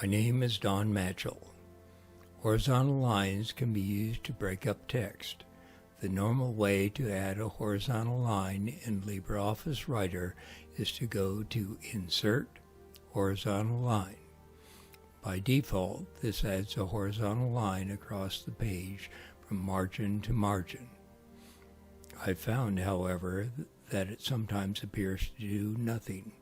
My name is Matschull. Horizontal lines can be used to break up text. The normal way to add a horizontal line in LibreOffice Writer is to go to Insert, Horizontal Line. By default, this adds a horizontal line across the page from margin to margin. I found, however, that it sometimes appears to do nothing.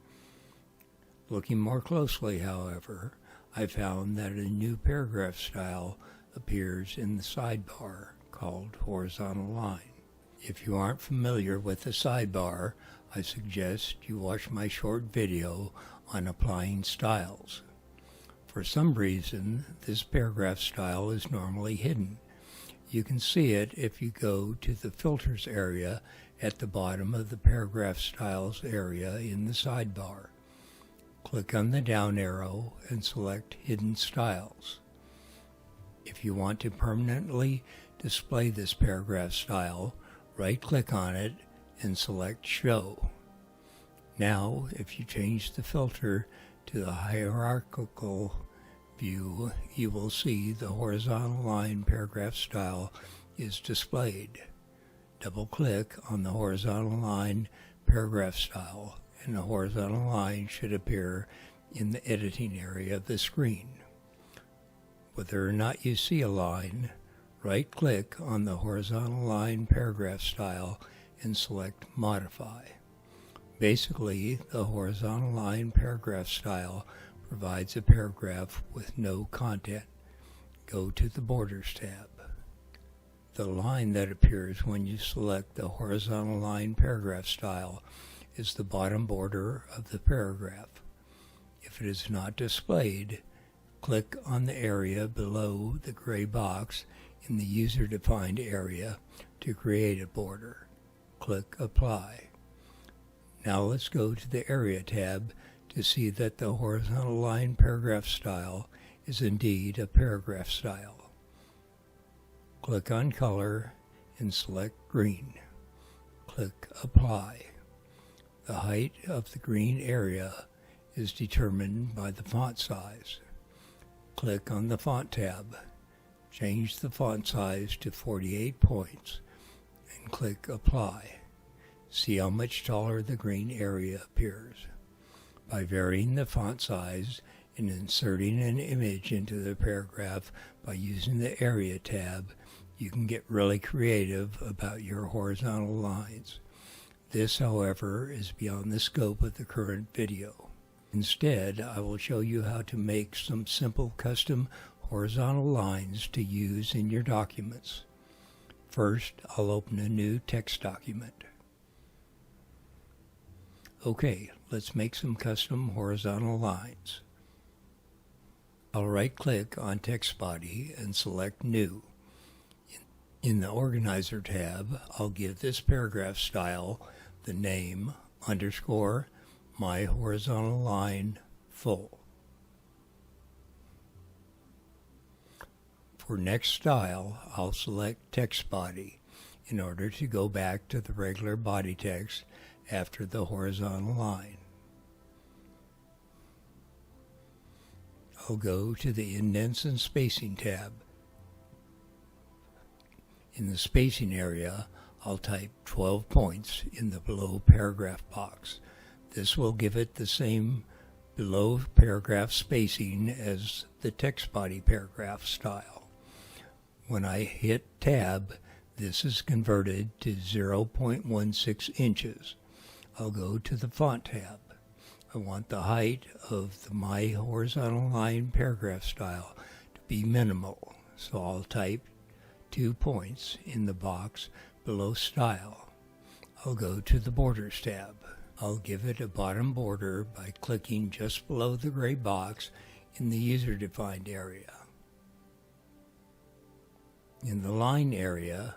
Looking more closely, however, I found that a new paragraph style appears in the sidebar called Horizontal Line. If you aren't familiar with the sidebar, I suggest you watch my short video on applying styles. For some reason, this paragraph style is normally hidden. You can see it if you go to the Filters area at the bottom of the Paragraph Styles area in the sidebar. Click on the down arrow and select Hidden Styles. If you want to permanently display this paragraph style, right-click on it and select Show. Now, if you change the filter to the hierarchical view, you will see the horizontal line paragraph style is displayed. Double-click on the horizontal line paragraph style, and the horizontal line should appear in the editing area of the screen. Whether or not you see a line, right-click on the horizontal line paragraph style and select Modify. Basically, the horizontal line paragraph style provides a paragraph with no content. Go to the Borders tab. The line that appears when you select the horizontal line paragraph style is the bottom border of the paragraph. If it is not displayed, click on the area below the gray box in the user-defined area to create a border. Click Apply. Now let's go to the Area tab to see that the horizontal line paragraph style is indeed a paragraph style. Click on Color and select Green. Click Apply. The height of the green area is determined by the font size. Click on the Font tab. Change the font size to 48 points and click Apply. See how much taller the green area appears. By varying the font size and inserting an image into the paragraph by using the Area tab, you can get really creative about your horizontal lines. This, however, is beyond the scope of the current video. Instead, I will show you how to make some simple custom horizontal lines to use in your documents. First, I'll open a new text document. Okay, let's make some custom horizontal lines. I'll right-click on Text Body and select New. In the Organizer tab, I'll give this paragraph style the name _ my horizontal line full. For next style, I'll select Text Body in order to go back to the regular body text after the horizontal line. I'll go to the Indents and Spacing tab. In the spacing area, I'll type 12 points in the below paragraph box. This will give it the same below paragraph spacing as the text body paragraph style. When I hit Tab, this is converted to 0.16 inches. I'll go to the Font tab. I want the height of the My Horizontal Line paragraph style to be minimal, so I'll type 2 points in the box below Style. I'll go to the Borders tab. I'll give it a bottom border by clicking just below the gray box in the user-defined area. In the line area,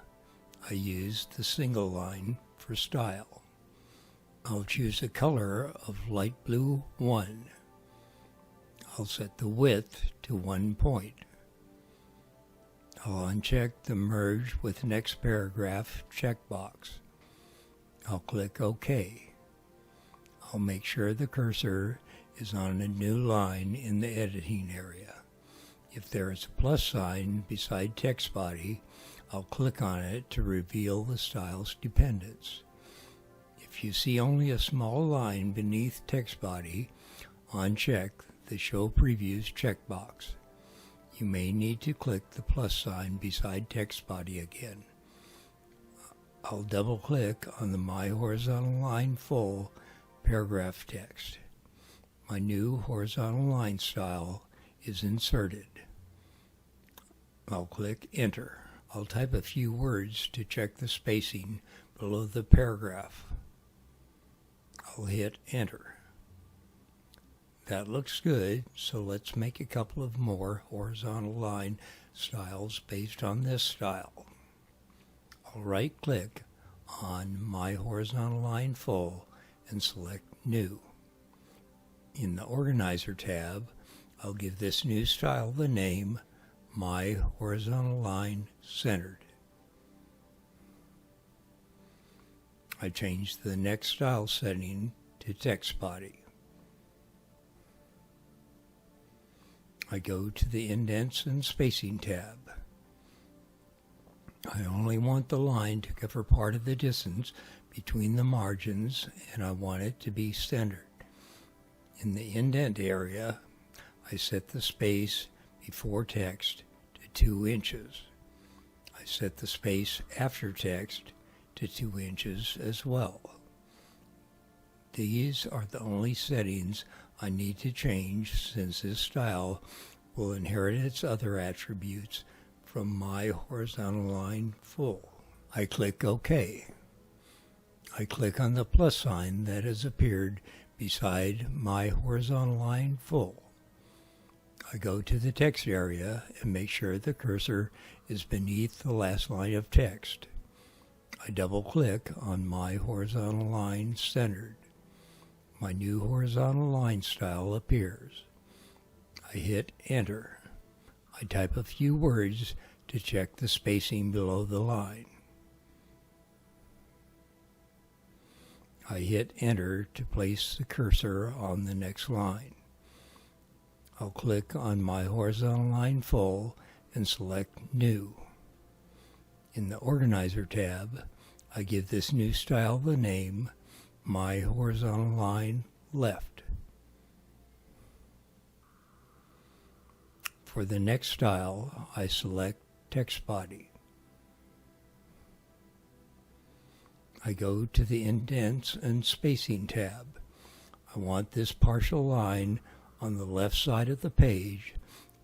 I use the single line for style. I'll choose a color of light blue 1. I'll set the width to 1 point. I'll uncheck the Merge with Next Paragraph checkbox. I'll click OK. I'll make sure the cursor is on a new line in the editing area. If there is a plus sign beside text body, I'll click on it to reveal the style's dependents. If you see only a small line beneath text body, uncheck the Show Previews checkbox. You may need to click the plus sign beside text body again. I'll double-click on the My Horizontal Line Full paragraph text. My new horizontal line style is inserted. I'll click Enter. I'll type a few words to check the spacing below the paragraph. I'll hit Enter. That looks good, so let's make a couple of more horizontal line styles based on this style. I'll right-click on My Horizontal Line Full and select New. In the Organizer tab, I'll give this new style the name My Horizontal Line Centered. I change the next style setting to text body. I go to the Indents and Spacing tab. I only want the line to cover part of the distance between the margins, and I want it to be centered. In the indent area, I set the space before text to 2 inches. I set the space after text to 2 inches as well. These are the only settings I need to change, since this style will inherit its other attributes from My Horizontal Line Full. I click OK. I click on the plus sign that has appeared beside My Horizontal Line Full. I go to the text area and make sure the cursor is beneath the last line of text. I double-click on My Horizontal Line Centered. My new horizontal line style appears. I hit Enter. I type a few words to check the spacing below the line. I hit Enter to place the cursor on the next line. I'll click on My Horizontal Line Full and select New. In the Organizer tab, I give this new style the name My Horizontal Line Left. For the next style, I select Text Body. I go to the Indents and Spacing tab. I want this partial line on the left side of the page,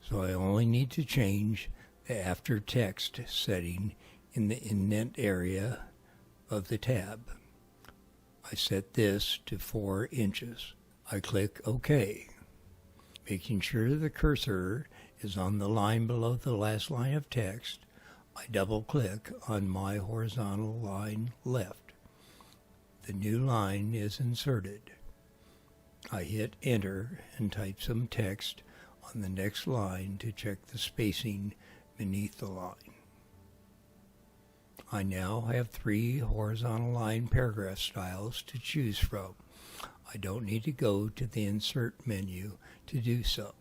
so I only need to change the After Text setting in the indent area of the tab. I set this to 4 inches. I click OK. Making sure the cursor is on the line below the last line of text, I double-click on My Horizontal Line Left. The new line is inserted. I hit Enter and type some text on the next line to check the spacing beneath the line. I now have 3 horizontal line paragraph styles to choose from. I don't need to go to the Insert menu to do so.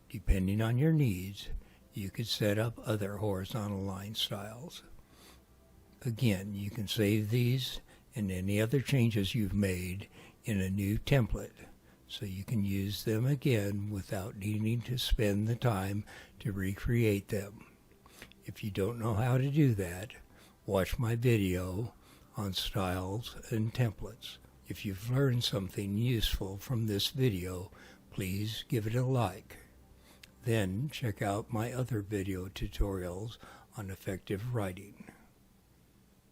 Depending on your needs, you could set up other horizontal line styles. Again, you can save these and any other changes you've made in a new template, so you can use them again without needing to spend the time to recreate them. If you don't know how to do that, watch my video on styles and templates. If you've learned something useful from this video, please give it a like. Then check out my other video tutorials on effective writing.